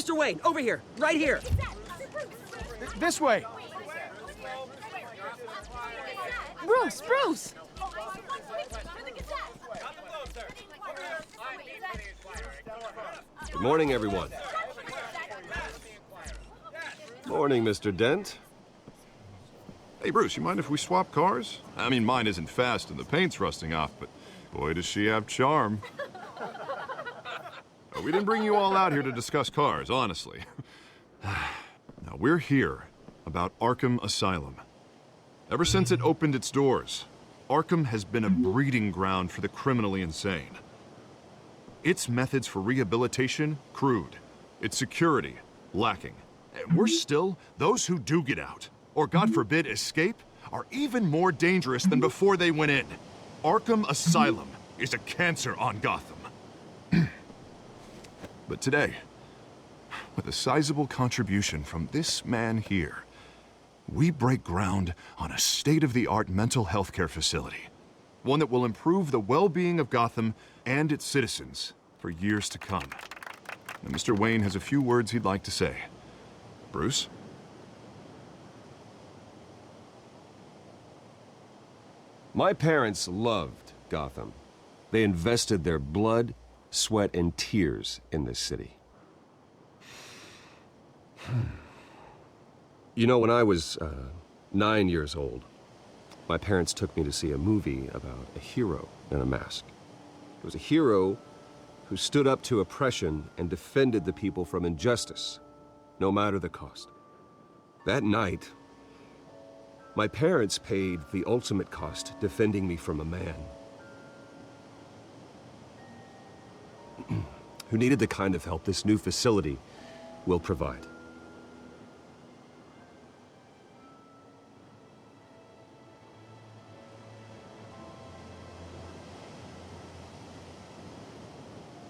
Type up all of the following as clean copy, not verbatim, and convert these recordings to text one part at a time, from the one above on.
Mr. Wayne, over here, right here. This way. Bruce! Good morning, everyone. Morning, Mr. Dent. Hey, Bruce, you mind if we swap cars? I mean, mine isn't fast and the paint's rusting off, but boy, does she have charm. We didn't bring you all out here to discuss cars, honestly. Now, we're here about Arkham Asylum. Ever since it opened its doors, Arkham has been a breeding ground for the criminally insane. Its methods for rehabilitation, crude. Its security, lacking. And worse still, those who do get out, or God forbid, escape, are even more dangerous than before they went in. Arkham Asylum is a cancer on Gotham. But today, with a sizable contribution from this man here, we break ground on a state-of-the-art mental health care facility. One that will improve the well-being of Gotham and its citizens for years to come. Now, Mr. Wayne has a few words he'd like to say. Bruce? My parents loved Gotham. They invested their blood, sweat, and tears in this city. You know, when I was 9 years old, my parents took me to see a movie about a hero in a mask. It was a hero who stood up to oppression and defended the people from injustice, no matter the cost. That night, my parents paid the ultimate cost defending me from a man who needed the kind of help this new facility will provide.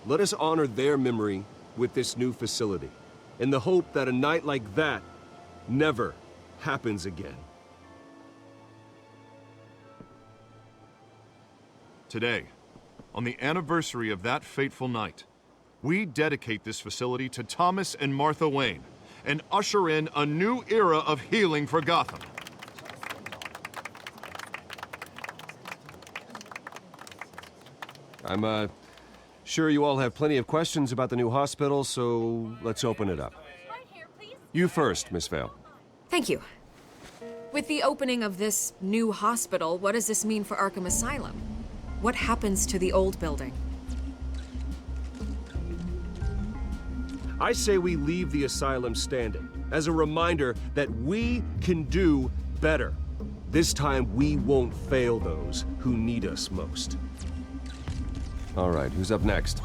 Let us honor their memory with this new facility, in the hope that a night like that never happens again. Today, on the anniversary of that fateful night, we dedicate this facility to Thomas and Martha Wayne and usher in a new era of healing for Gotham. I'm sure you all have plenty of questions about the new hospital, so let's open it up. You first, Miss Vale. Thank you. With the opening of this new hospital, what does this mean for Arkham Asylum? What happens to the old building? I say we leave the asylum standing as a reminder that we can do better. This time, we won't fail those who need us most. All right, who's up next?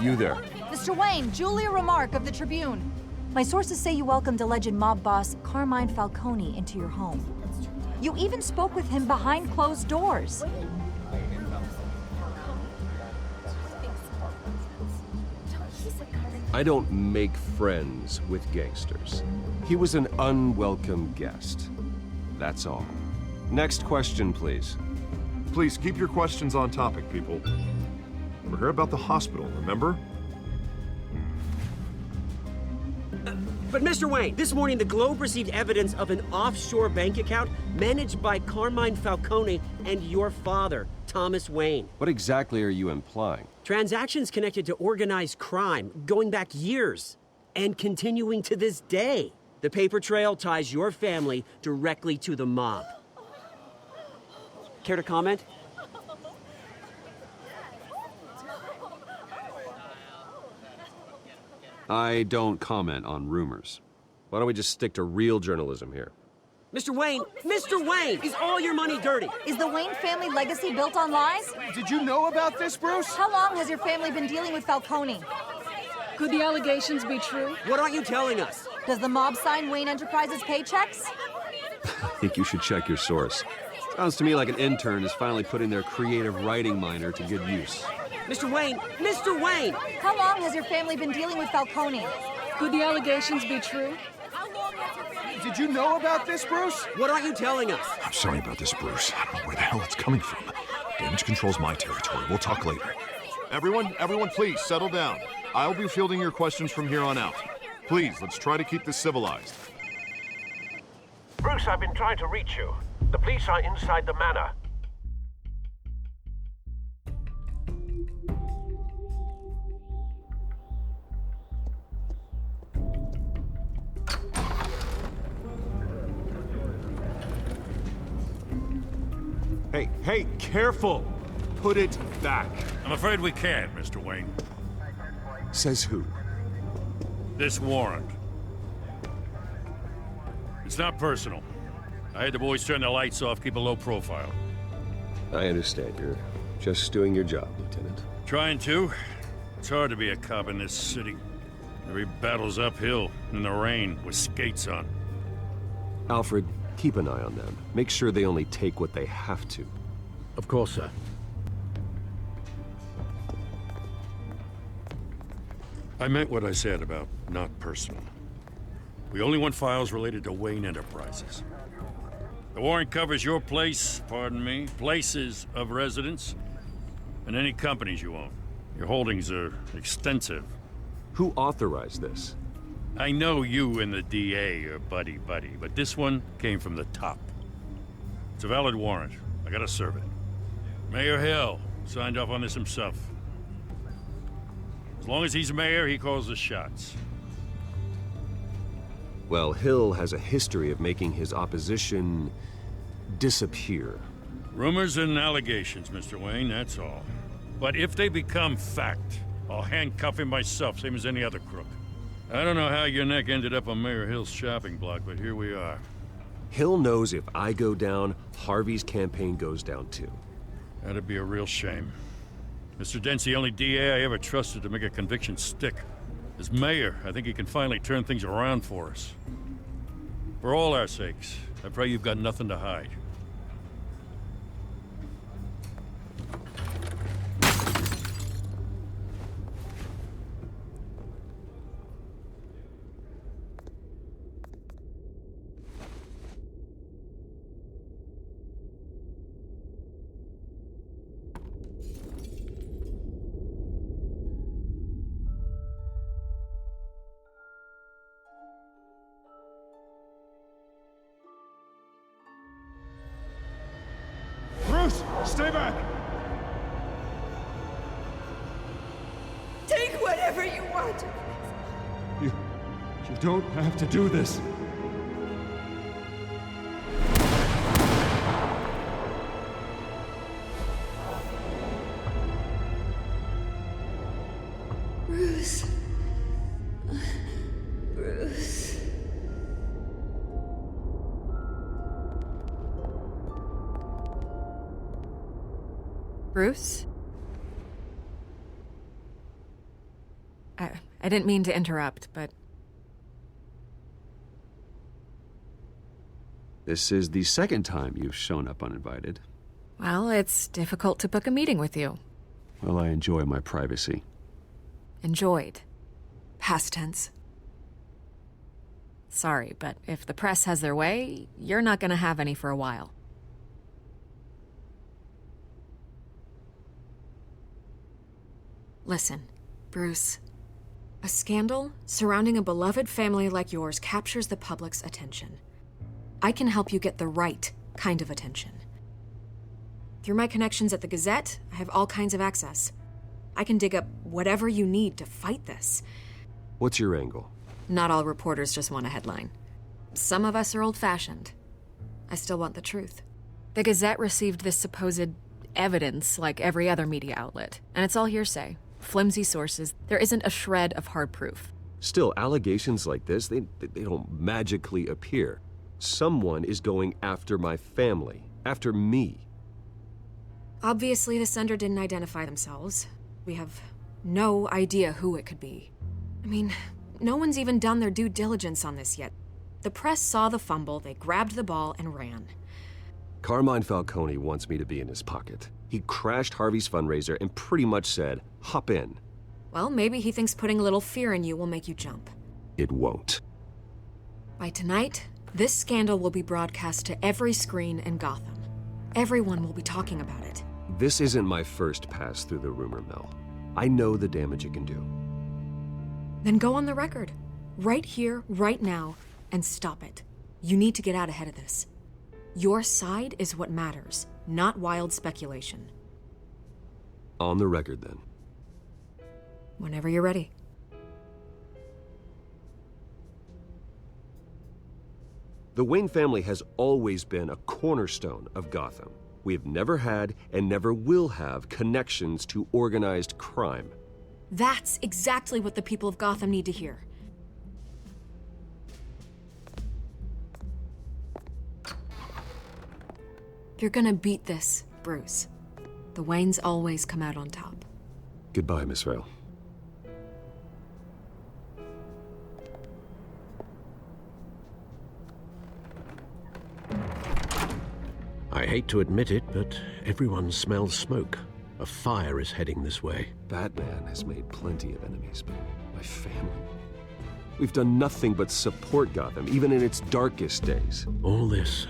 You there. Mr. Wayne, Julia Remark of the Tribune. My sources say you welcomed alleged mob boss Carmine Falcone into your home. You even spoke with him behind closed doors. I don't make friends with gangsters. He was an unwelcome guest. That's all. Next question, please. Please keep your questions on topic, people. We're here about the hospital, remember? But Mr. Wayne, this morning the Globe received evidence of an offshore bank account managed by Carmine Falcone and your father, Thomas Wayne. What exactly are you implying? Transactions connected to organized crime going back years and continuing to this day. The paper trail ties your family directly to the mob. Care to comment? I don't comment on rumors. Why don't we just stick to real journalism here? Mr. Wayne, is all your money dirty? Is the Wayne family legacy built on lies? Did you know about this, Bruce? How long has your family been dealing with Falcone? Could the allegations be true? What aren't you telling us? Does the mob sign Wayne Enterprises paychecks? I think you should check your source. Sounds to me like an intern is finally putting their creative writing minor to good use. Mr. Wayne! How long has your family been dealing with Falcone? Could the allegations be true? Did you know about this, Bruce? What aren't you telling us? I'm sorry about this, Bruce. I don't know where the hell it's coming from. Damage control's my territory. We'll talk later. Everyone, please settle down. I'll be fielding your questions from here on out. Please, let's try to keep this civilized. Bruce, I've been trying to reach you. The police are inside the manor. Hey, careful! Put it back. I'm afraid we can't, Mr. Wayne. Says who? This warrant. It's not personal. I had the boys turn the lights off, keep a low profile. I understand. You're just doing your job, Lieutenant. Trying to. It's hard to be a cop in this city. Every battle's uphill, in the rain, with skates on. Alfred, keep an eye on them. Make sure they only take what they have to. Of course, sir. I meant what I said about not personal. We only want files related to Wayne Enterprises. The warrant covers your place, pardon me, places of residence, and any companies you own. Your holdings are extensive. Who authorized this? I know you and the DA are buddy-buddy, but this one came from the top. It's a valid warrant. I gotta serve it. Mayor Hill signed off on this himself. As long as he's mayor, he calls the shots. Well, Hill has a history of making his opposition disappear. Rumors and allegations, Mr. Wayne, that's all. But if they become fact, I'll handcuff him myself, same as any other crook. I don't know how your neck ended up on Mayor Hill's shopping block, but here we are. Hill knows if I go down, Harvey's campaign goes down too. That'd be a real shame. Mr. Dent's the only DA I ever trusted to make a conviction stick. As mayor, I think he can finally turn things around for us. For all our sakes, I pray you've got nothing to hide. Bruce, stay back! Take whatever you want. You don't have to do this. Bruce. Bruce. Bruce? I didn't mean to interrupt, but... This is the second time you've shown up uninvited. Well, it's difficult to book a meeting with you. Well, I enjoy my privacy. Enjoyed. Past tense. Sorry, but if the press has their way, you're not gonna have any for a while. Listen, Bruce. A scandal surrounding a beloved family like yours captures the public's attention. I can help you get the right kind of attention. Through my connections at the Gazette, I have all kinds of access. I can dig up whatever you need to fight this. What's your angle? Not all reporters just want a headline. Some of us are old-fashioned. I still want the truth. The Gazette received this supposed evidence like every other media outlet, and it's all hearsay. Flimsy sources. There isn't a shred of hard proof. Still, allegations like this, they don't magically appear. Someone is going after my family, after me. Obviously, the sender didn't identify themselves. We have no idea who it could be. I mean, no one's even done their due diligence on this yet. The press saw the fumble, they grabbed the ball and ran. Carmine Falcone wants me to be in his pocket. He crashed Harvey's fundraiser and pretty much said, hop in. Well, maybe he thinks putting a little fear in you will make you jump. It won't. By tonight, this scandal will be broadcast to every screen in Gotham. Everyone will be talking about it. This isn't my first pass through the rumor mill. I know the damage it can do. Then go on the record. Right here, right now, and stop it. You need to get out ahead of this. Your side is what matters, not wild speculation. On the record, then. Whenever you're ready. The Wayne family has always been a cornerstone of Gotham. We have never had and never will have connections to organized crime. That's exactly what the people of Gotham need to hear. You're gonna beat this, Bruce. The Waynes always come out on top. Goodbye, Miss Vale. I hate to admit it, but everyone smells smoke. A fire is heading this way. Batman has made plenty of enemies, but my family... We've done nothing but support Gotham, even in its darkest days. All this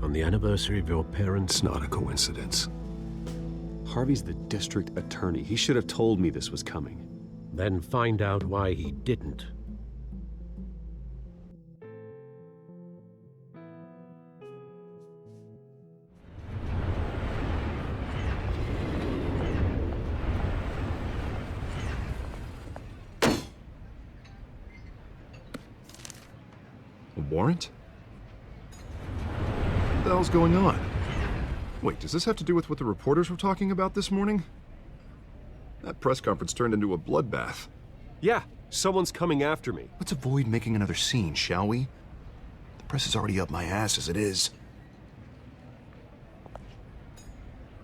on the anniversary of your parents' It's not a coincidence. Harvey's the district attorney. He should have told me this was coming. Then find out why he didn't. A warrant? What the hell's going on? Wait, does this have to do with what the reporters were talking about this morning? That press conference turned into a bloodbath. Yeah, someone's coming after me. Let's avoid making another scene, shall we? The press is already up my ass as it is.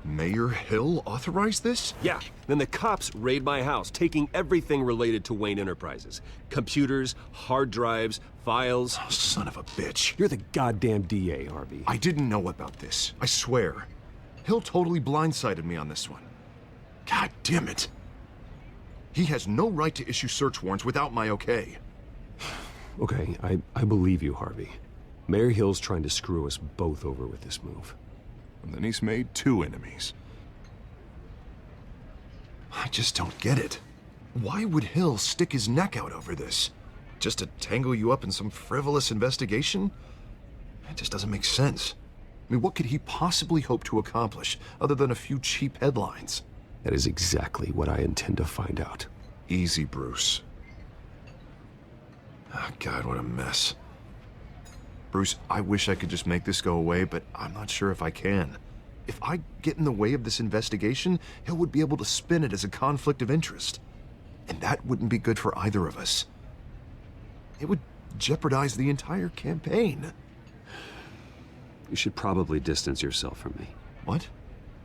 Mayor Hill authorized this? Yeah, then the cops raid my house, taking everything related to Wayne Enterprises. Computers, hard drives, files. Oh, son of a bitch. You're the goddamn DA, Harvey. I didn't know about this. I swear. Hill totally blindsided me on this one. God damn it. He has no right to issue search warrants without my okay. Okay, I believe you, Harvey. Mayor Hill's trying to screw us both over with this move. And then he's made 2 enemies. I just don't get it. Why would Hill stick his neck out over this? Just to tangle you up in some frivolous investigation? It just doesn't make sense. I mean, what could he possibly hope to accomplish other than a few cheap headlines? That is exactly what I intend to find out. Easy, Bruce. Oh, God, what a mess. Bruce, I wish I could just make this go away, but I'm not sure if I can. If I get in the way of this investigation, Hill would be able to spin it as a conflict of interest. And that wouldn't be good for either of us. It would jeopardize the entire campaign. You should probably distance yourself from me. What?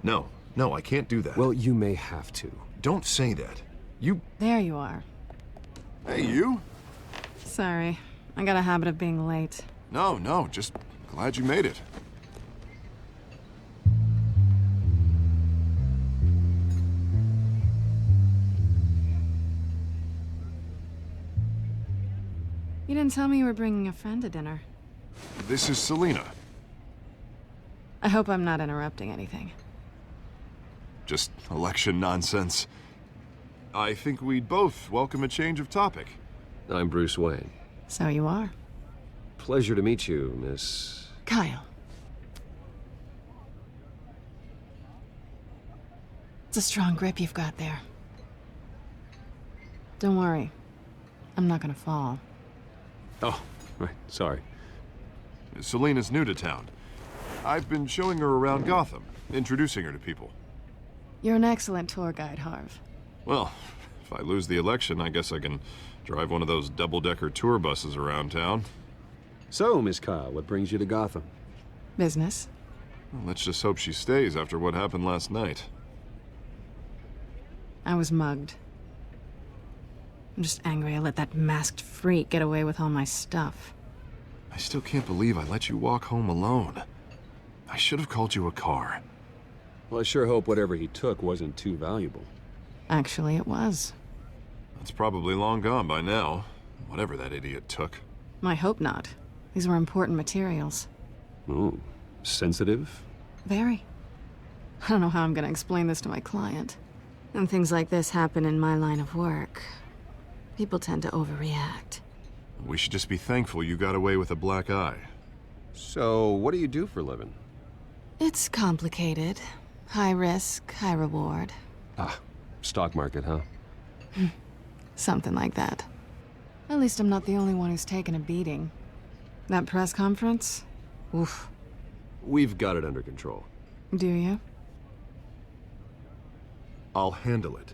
No, I can't do that. Well, you may have to. Don't say that. You... There you are. Hey, you? Sorry. I got a habit of being late. No, just glad you made it. You didn't tell me you were bringing a friend to dinner. This is Selina. I hope I'm not interrupting anything. Just election nonsense. I think we'd both welcome a change of topic. I'm Bruce Wayne. So you are. Pleasure to meet you, Miss... Kyle. It's a strong grip you've got there. Don't worry. I'm not gonna fall. Oh, right, sorry. Selina's new to town. I've been showing her around Gotham, introducing her to people. You're an excellent tour guide, Harv. Well, if I lose the election, I guess I can drive one of those double-decker tour buses around town. So, Miss Kyle, what brings you to Gotham? Business. Well, let's just hope she stays after what happened last night. I was mugged. I'm just angry I let that masked freak get away with all my stuff. I still can't believe I let you walk home alone. I should have called you a car. Well, I sure hope whatever he took wasn't too valuable. Actually, it was. It's probably long gone by now, whatever that idiot took. I hope not. These were important materials. Ooh, sensitive? Very. I don't know how I'm gonna explain this to my client. When things like this happen in my line of work, people tend to overreact. We should just be thankful you got away with a black eye. So, what do you do for a living? It's complicated. High risk, high reward. Ah, stock market, huh? Something like that. At least I'm not the only one who's taken a beating. That press conference? Oof. We've got it under control. Do you? I'll handle it.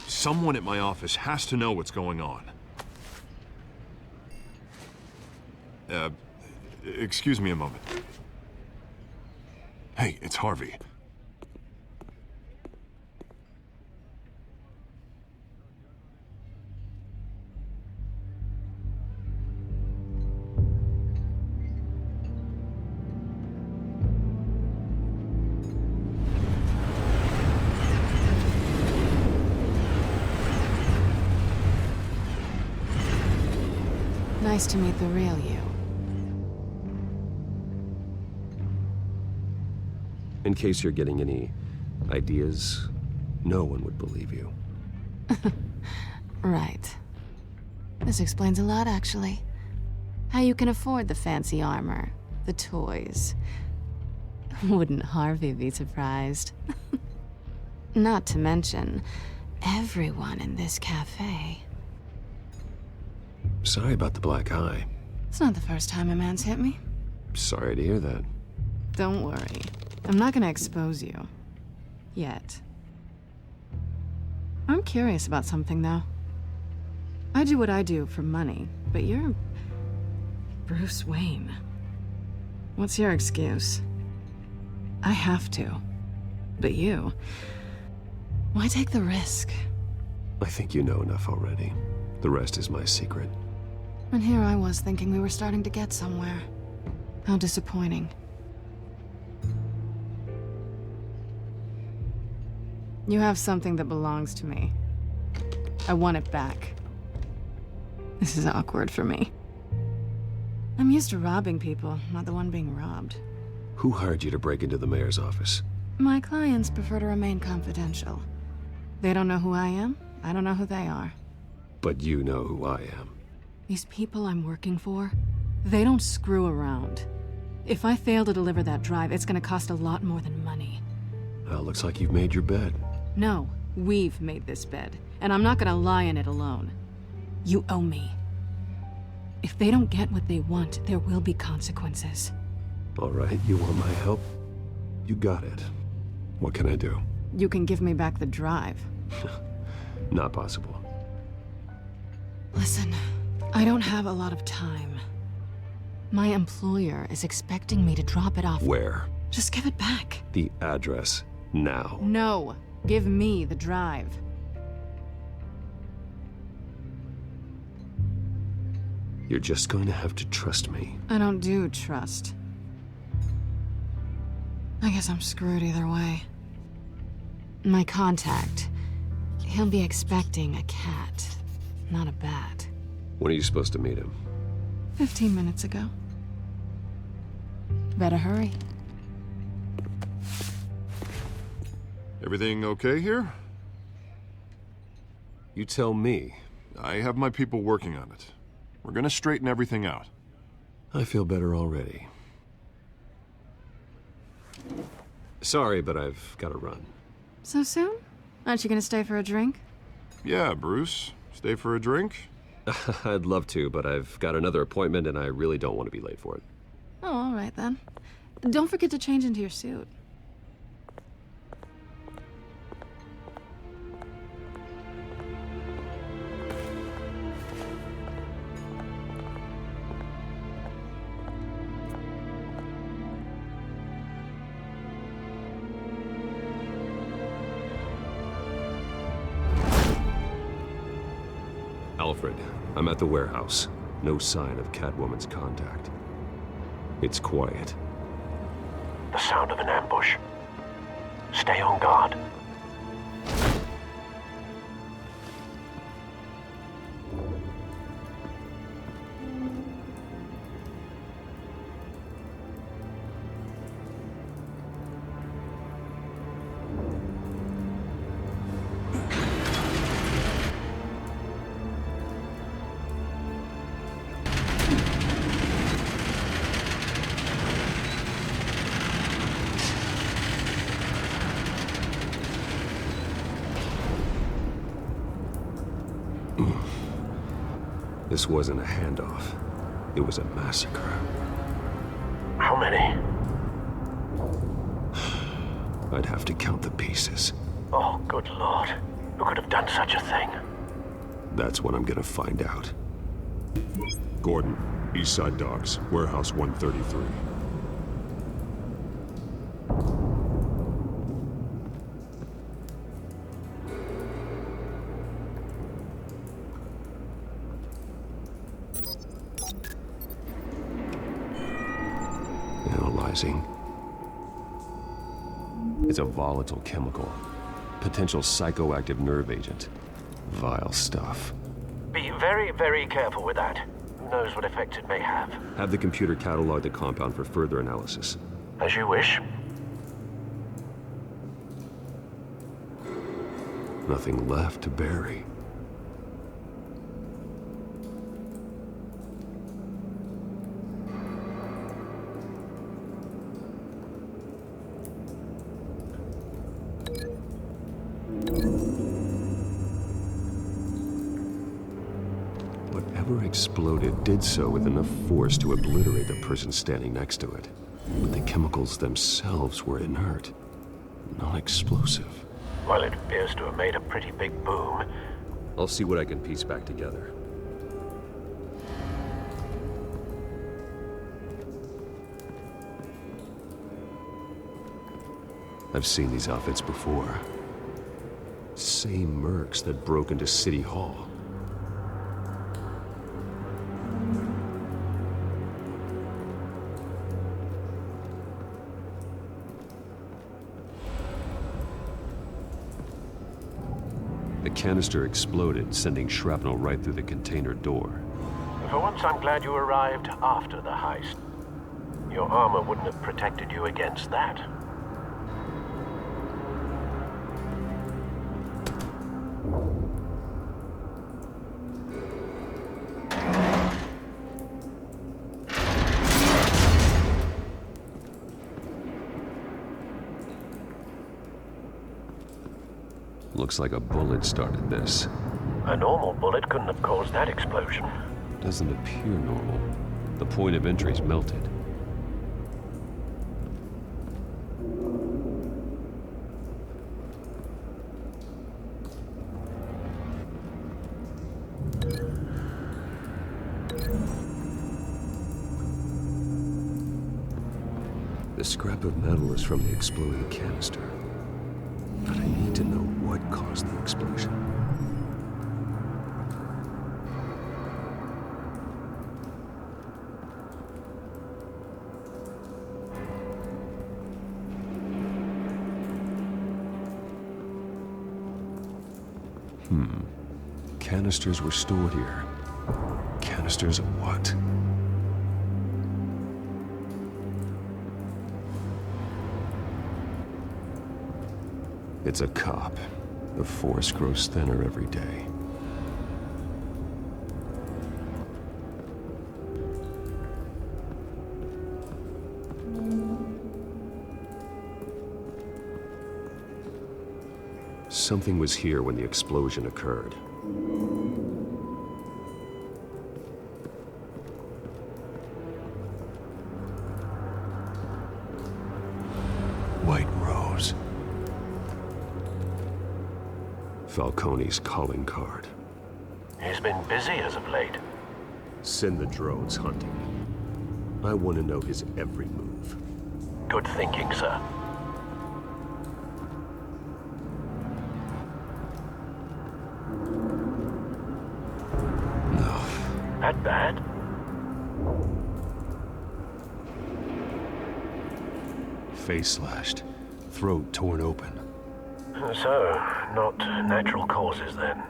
Someone at my office has to know what's going on. Excuse me a moment. Hey, it's Harvey. Nice to meet the real you. In case you're getting any ideas, no one would believe you. Right. This explains a lot, actually. How you can afford the fancy armor, the toys. Wouldn't Harvey be surprised? Not to mention, everyone in this cafe. Sorry about the black eye. It's not the first time a man's hit me. Sorry to hear that. Don't worry. I'm not gonna expose you. Yet. I'm curious about something, though. I do what I do for money, but you're... Bruce Wayne. What's your excuse? I have to. But you... Why take the risk? I think you know enough already. The rest is my secret. And here I was thinking we were starting to get somewhere. How disappointing. You have something that belongs to me. I want it back. This is awkward for me. I'm used to robbing people, not the one being robbed. Who hired you to break into the mayor's office? My clients prefer to remain confidential. They don't know who I am, I don't know who they are. But you know who I am. These people I'm working for, they don't screw around. If I fail to deliver that drive, it's gonna cost a lot more than money. Well, looks like you've made your bed. No, we've made this bed, and I'm not gonna lie in it alone. You owe me. If they don't get what they want, there will be consequences. All right, you want my help? You got it. What can I do? You can give me back the drive. Not possible. Listen, I don't have a lot of time. My employer is expecting me to drop it off. Where? Just give it back. The address, now. No, give me the drive. You're just going to have to trust me. I don't do trust. I guess I'm screwed either way. My contact, he'll be expecting a cat, not a bat. When are you supposed to meet him? 15 minutes ago. Better hurry. Everything okay here? You tell me. I have my people working on it. We're gonna straighten everything out. I feel better already. Sorry, but I've got to run. So soon? Aren't you gonna stay for a drink? Yeah, Bruce. Stay for a drink? I'd love to, but I've got another appointment and I really don't want to be late for it. Oh, all right then. Don't forget to change into your suit. Alfred, I'm at the warehouse. No sign of Catwoman's contact. It's quiet. The sound of an ambush. Stay on guard. This wasn't a handoff. It was a massacre. How many? I'd have to count the pieces. Oh, good Lord. Who could have done such a thing? That's what I'm gonna find out. Gordon, Eastside Docks, Warehouse 133. Analyzing. It's a volatile chemical. Potential psychoactive nerve agent. Vile stuff. Be very, very careful with that. Who knows what effect it may have? Have the computer catalog the compound for further analysis. As you wish. Nothing left to bury. Whatever exploded did so with enough force to obliterate the person standing next to it. But the chemicals themselves were inert, non-explosive. Well, it appears to have made a pretty big boom. I'll see what I can piece back together. I've seen these outfits before. Same mercs that broke into City Hall. The canister exploded, sending shrapnel right through the container door. For once, I'm glad you arrived after the heist. Your armor wouldn't have protected you against that. Looks like a bullet started this. A normal bullet couldn't have caused that explosion. Doesn't appear normal. The point of entry's melted. The scrap of metal is from the exploding canister. But I need to know what caused the explosion. Canisters were stored here. Canisters of what? It's a cop. The force grows thinner every day. Something was here when the explosion occurred. White Rose. Falcone's calling card. He's been busy as of late. Send the drones hunting. I want to know his every move. Good thinking, sir. No. That bad? Face slashed. Throat torn open. So, not natural causes then.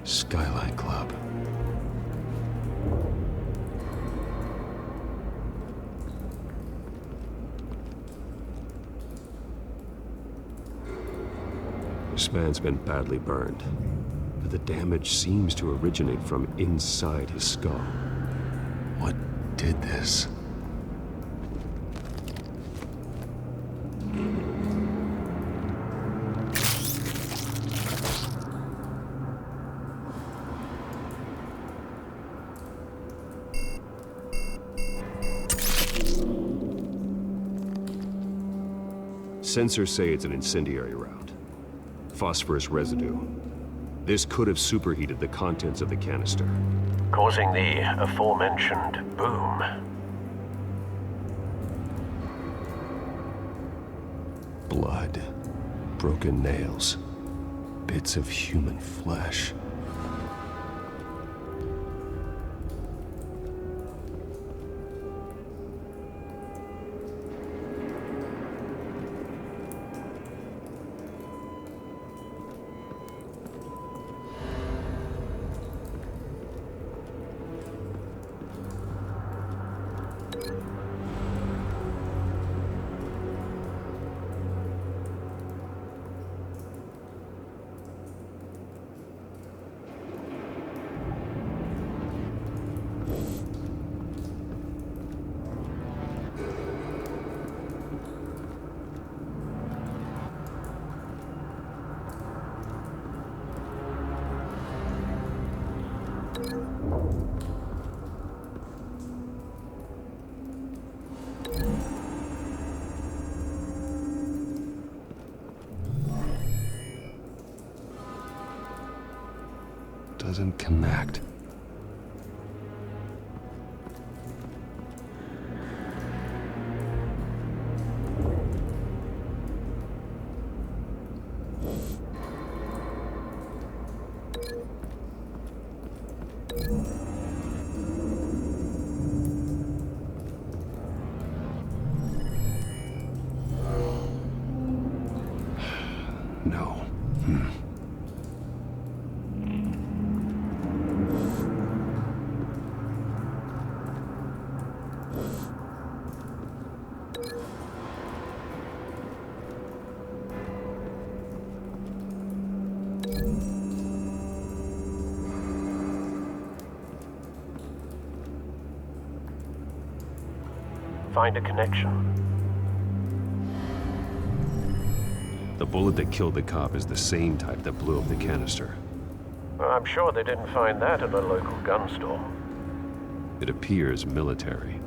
Skyline Club. This man's been badly burned, but the damage seems to originate from inside his skull. What did this? Sensors say it's an incendiary round. Phosphorus residue. This could have superheated the contents of the canister, causing the aforementioned boom. Blood, broken nails, bits of human flesh. Doesn't connect. No. Find a connection. The bullet that killed the cop is the same type that blew up the canister. Well, I'm sure they didn't find that at a local gun store. It appears military.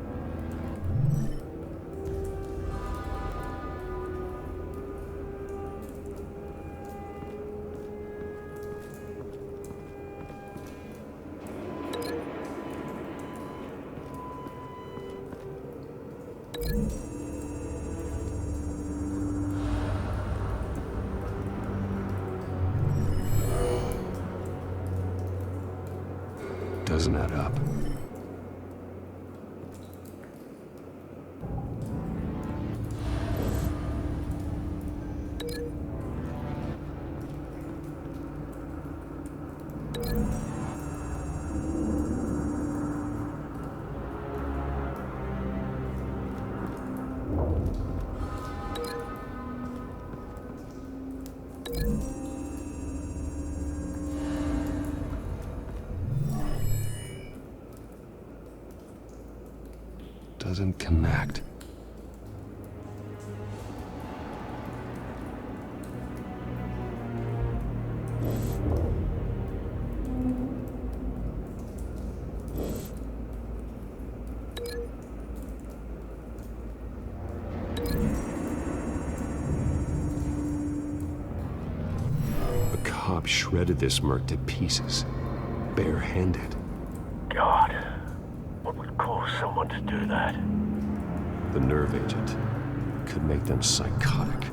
Doesn't add up. Doesn't connect. A cop shredded this merc to pieces, barehanded. God, what would cause someone to do that? The nerve agent could make them psychotic.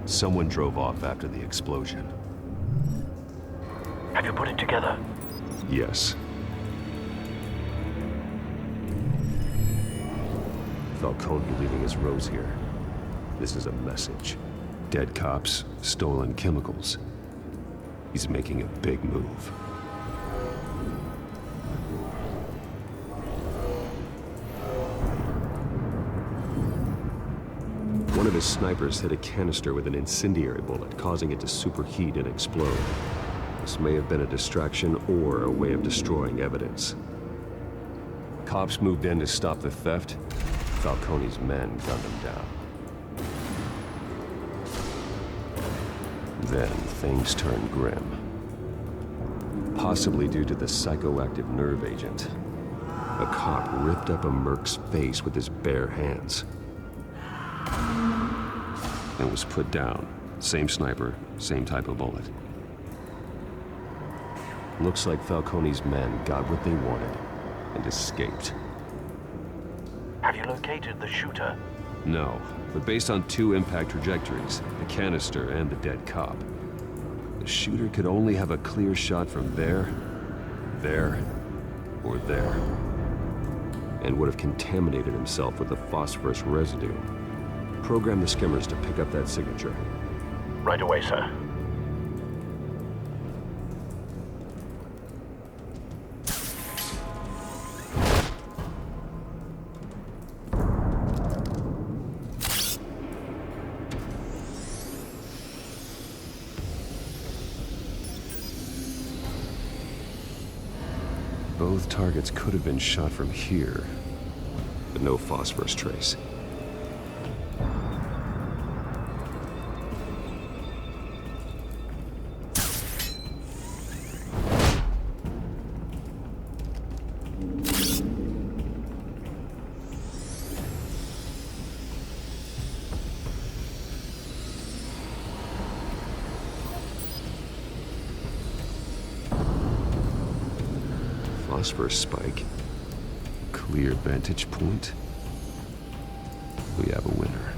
Someone drove off after the explosion. Have you put it together? Yes. Falcone leaving his rose here. This is a message. Dead cops, stolen chemicals. He's making a big move. One of his snipers hit a canister with an incendiary bullet, causing it to superheat and explode. This may have been a distraction or a way of destroying evidence. cops moved in to stop the theft, Falcone's men gunned him down. Then things turned grim. Possibly due to the psychoactive nerve agent. A cop ripped up a merc's face with his bare hands. And was put down. Same sniper, same type of bullet. Looks like Falcone's men got what they wanted and escaped. Have you located the shooter? No, but based on 2 impact trajectories, the canister and the dead cop, the shooter could only have a clear shot from there, or there, and would have contaminated himself with the phosphorus residue. Program the skimmers to pick up that signature. Right away, sir. Both targets could have been shot from here, but no phosphorus trace. Phosphorus spike. Clear vantage point. We have a winner.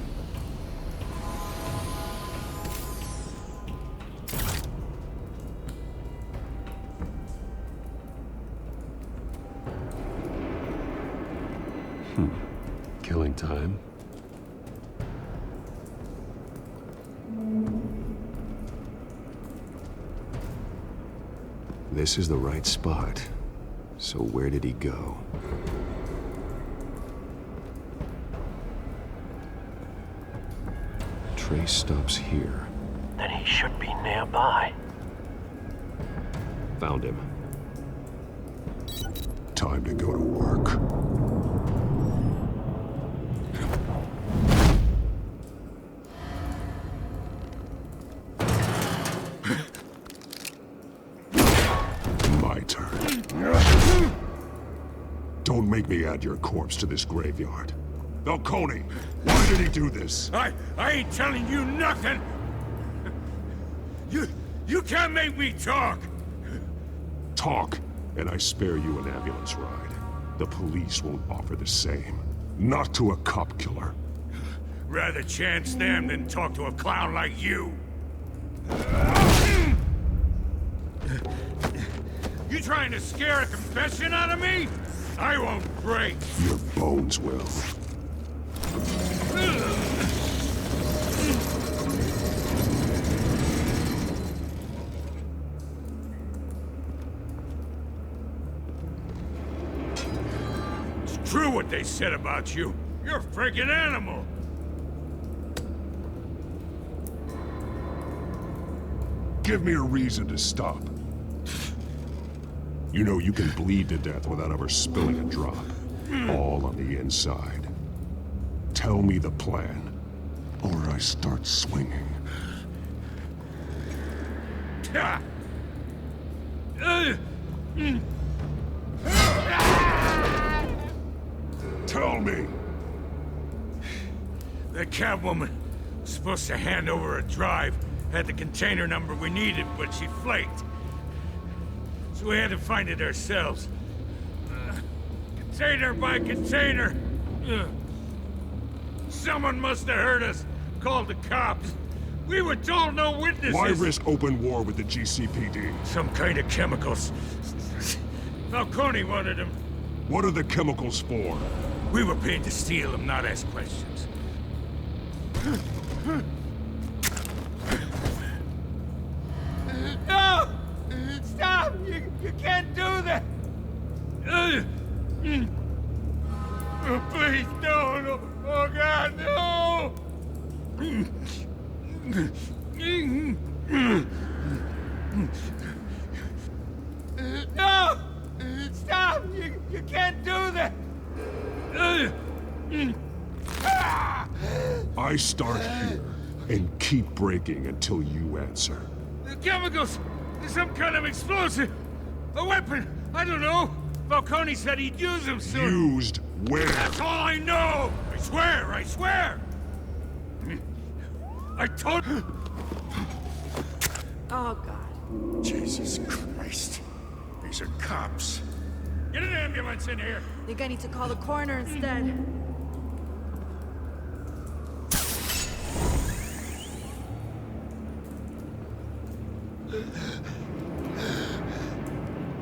Killing time. This is the right spot. So where did he go? Trace stops here. Then he should be nearby. Found him. Time to go to work. My turn. Don't make me add your corpse to this graveyard. Falcone, why did he do this? I ain't telling you nothing! You can't make me talk! Talk, and I spare you an ambulance ride. The police won't offer the same. Not to a cop killer. Rather chance them than talk to a clown like you. You trying to scare a confession out of me? I won't break. Your bones will. It's true what they said about you. You're a freaking animal. Give me a reason to stop. You know you can bleed to death without ever spilling a drop. All on the inside. Tell me the plan, or I start swinging. Tell me! The Catwoman was supposed to hand over a drive. Had the container number we needed, but she flaked. So we had to find it ourselves. Container by container. Someone must have heard us. Called the cops. We were told no witnesses. Why risk open war with the GCPD? Some kind of chemicals. Falcone wanted them. What are the chemicals for? We were paid to steal them, not ask questions. No! Stop! You can't do that! Oh, please, no! Oh, God, no! No! Stop! You can't do that! I start here and keep breaking until you answer. The chemicals! There's some kind of explosive! A weapon! I don't know! Falcone said he'd use them soon! Used where? That's all I know! I swear! I swear! I told... Oh, God. Jesus Christ. These are cops. Get an ambulance in here! Think I need to call the coroner instead.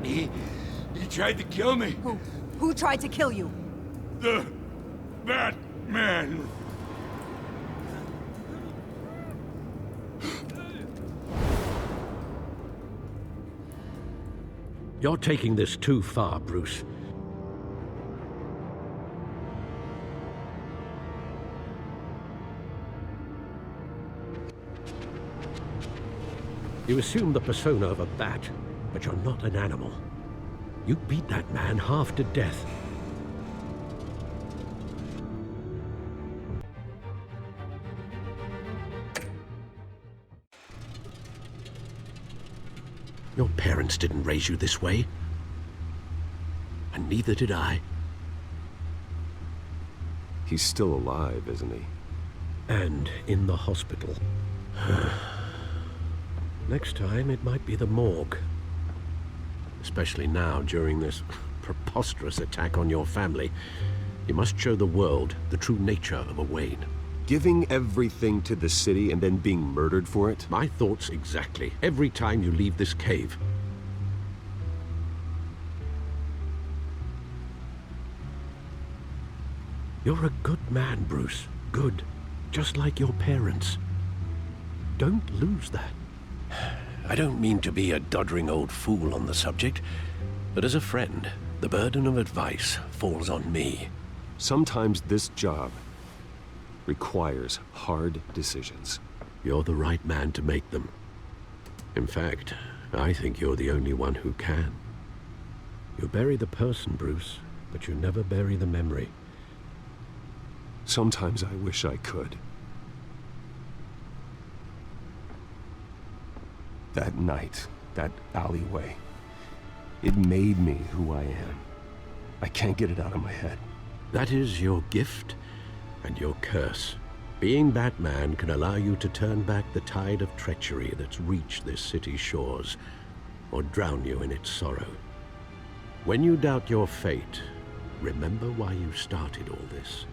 He tried to kill me. Who tried to kill you? The Batman. You're taking this too far, Bruce. You assume the persona of a bat, but you're not an animal. You beat that man half to death. Your parents didn't raise you this way. And neither did I. He's still alive, isn't he? And in the hospital. Next time, it might be the morgue. Especially now, during this preposterous attack on your family. You must show the world the true nature of a Wayne. Giving everything to the city and then being murdered for it? My thoughts exactly. Every time you leave this cave. You're a good man, Bruce. Good. Just like your parents. Don't lose that. I don't mean to be a doddering old fool on the subject, but as a friend, the burden of advice falls on me. Sometimes this job requires hard decisions. You're the right man to make them. In fact, I think you're the only one who can. You bury the person, Bruce, but you never bury the memory. Sometimes I wish I could. That night, that alleyway, it made me who I am. I can't get it out of my head. That is your gift and your curse. Being Batman can allow you to turn back the tide of treachery that's reached this city's shores, or drown you in its sorrow. When you doubt your fate, remember why you started all this.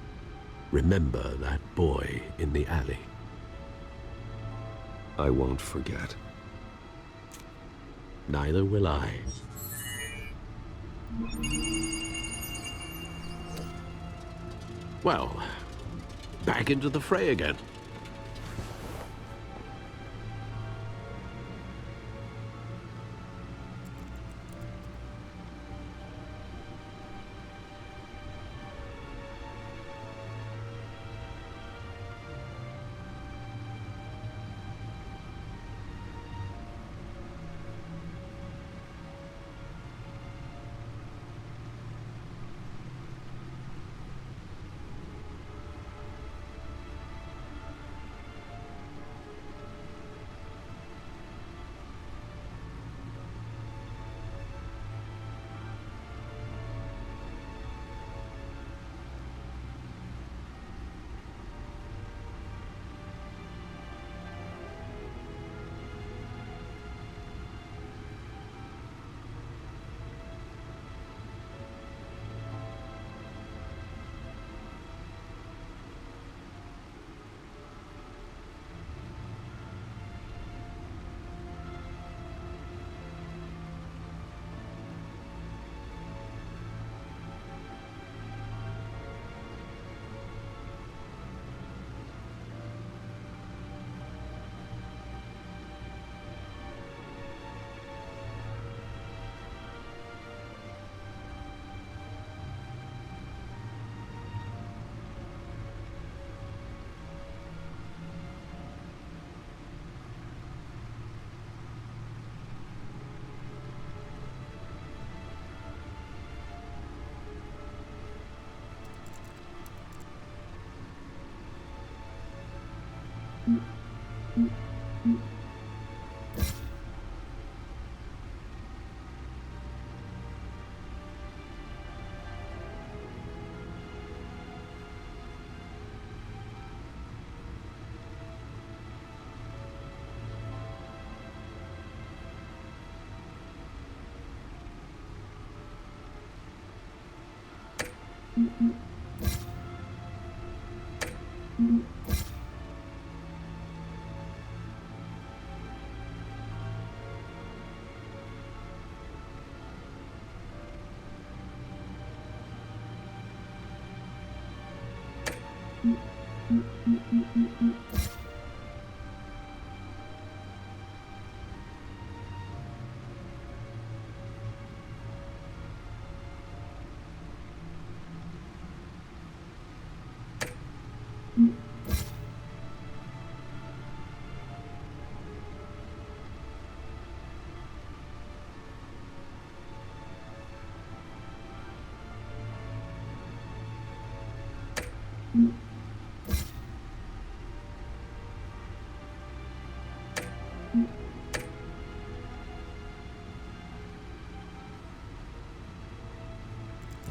Remember that boy in the alley. I won't forget. Neither will I. Well, back into the fray again.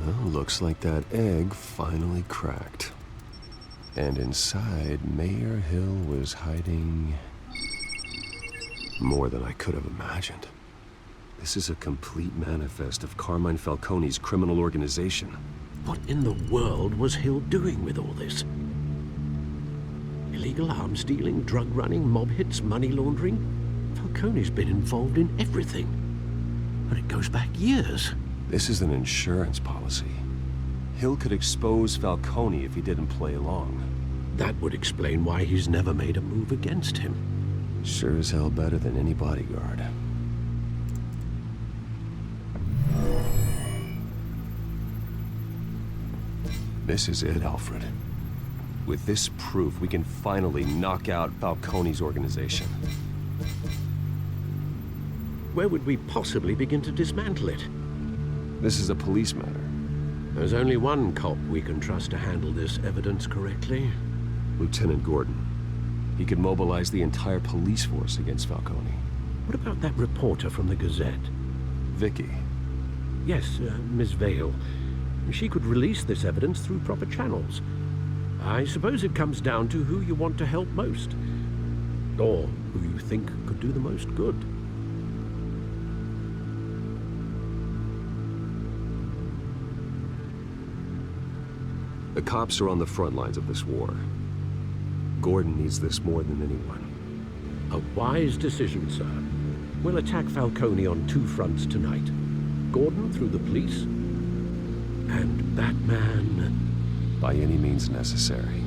Well, looks like that egg finally cracked. And inside, Mayor Hill was hiding more than I could have imagined. This is a complete manifest of Carmine Falcone's criminal organization. What in the world was Hill doing with all this? Illegal arms dealing, drug running, mob hits, money laundering? Falcone's been involved in everything. And it goes back years. This is an insurance policy. Hill could expose Falcone if he didn't play along. That would explain why he's never made a move against him. Sure as hell better than any bodyguard. This is it, Alfred. With this proof, we can finally knock out Falcone's organization. Where would we possibly begin to dismantle it? This is a police matter. There's only one cop we can trust to handle this evidence correctly. Lieutenant Gordon. He could mobilize the entire police force against Falcone. What about that reporter from the Gazette? Vicky. Yes, Miss Vale. She could release this evidence through proper channels. I suppose it comes down to who you want to help most. Or who you think could do the most good. The cops are on the front lines of this war. Gordon needs this more than anyone. A wise decision, sir. We'll attack Falcone on two fronts tonight. Gordon through the police, and Batman... by any means necessary.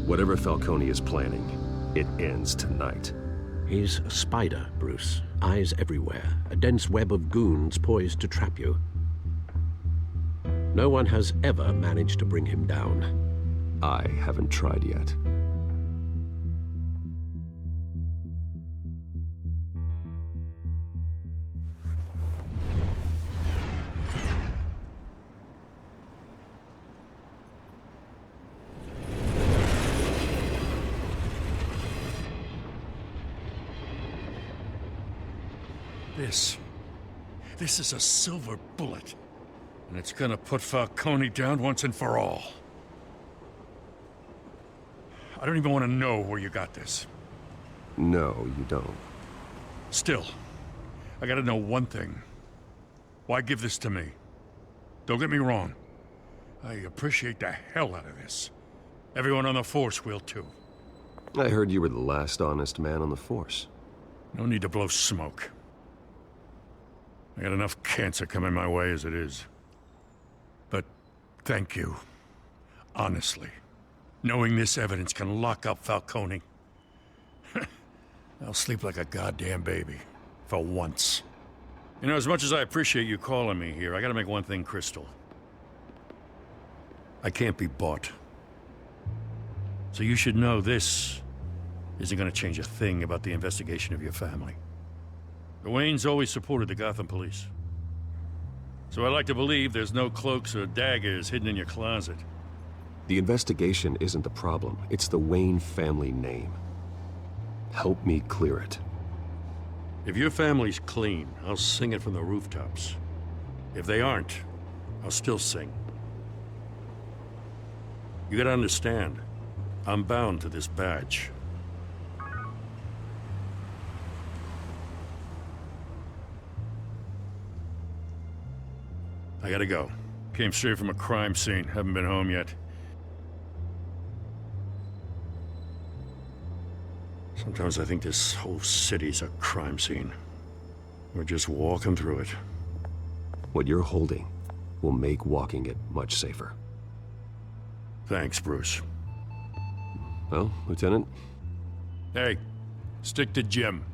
Whatever Falcone is planning, it ends tonight. He's a spider, Bruce. Eyes everywhere. A dense web of goons poised to trap you. No one has ever managed to bring him down. I haven't tried yet. This is a silver bullet. And it's gonna put Falcone down once and for all. I don't even want to know where you got this. No, you don't. Still, I gotta know one thing. Why give this to me? Don't get me wrong. I appreciate the hell out of this. Everyone on the Force will too. I heard you were the last honest man on the Force. No need to blow smoke. I got enough cancer coming my way as it is. But thank you. Honestly. Knowing this evidence can lock up Falcone. I'll sleep like a goddamn baby. For once. You know, as much as I appreciate you calling me here, I gotta make one thing crystal. I can't be bought. So you should know this isn't gonna change a thing about the investigation of your family. The Waynes always supported the Gotham police. So I like to believe there's no cloaks or daggers hidden in your closet. The investigation isn't the problem. It's the Wayne family name. Help me clear it. If your family's clean, I'll sing it from the rooftops. If they aren't, I'll still sing. You gotta understand, I'm bound to this badge. I gotta go. Came straight from a crime scene. Haven't been home yet. Sometimes I think this whole city's a crime scene. We're just walking through it. What you're holding will make walking it much safer. Thanks, Bruce. Well, Lieutenant? Hey, stick to Jim.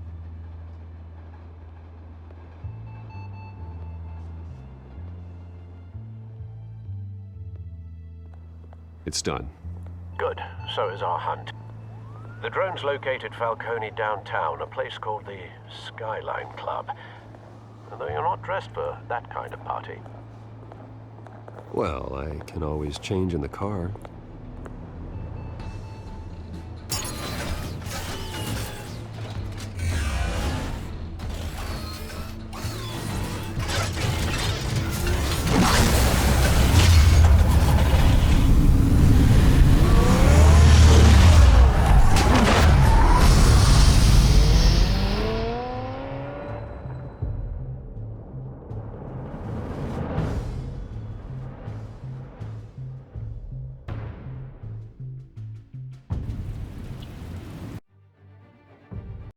It's done. Good. So is our hunt. The drone's located Falcone downtown, a place called the Skyline Club. Though you're not dressed for that kind of party. Well, I can always change in the car.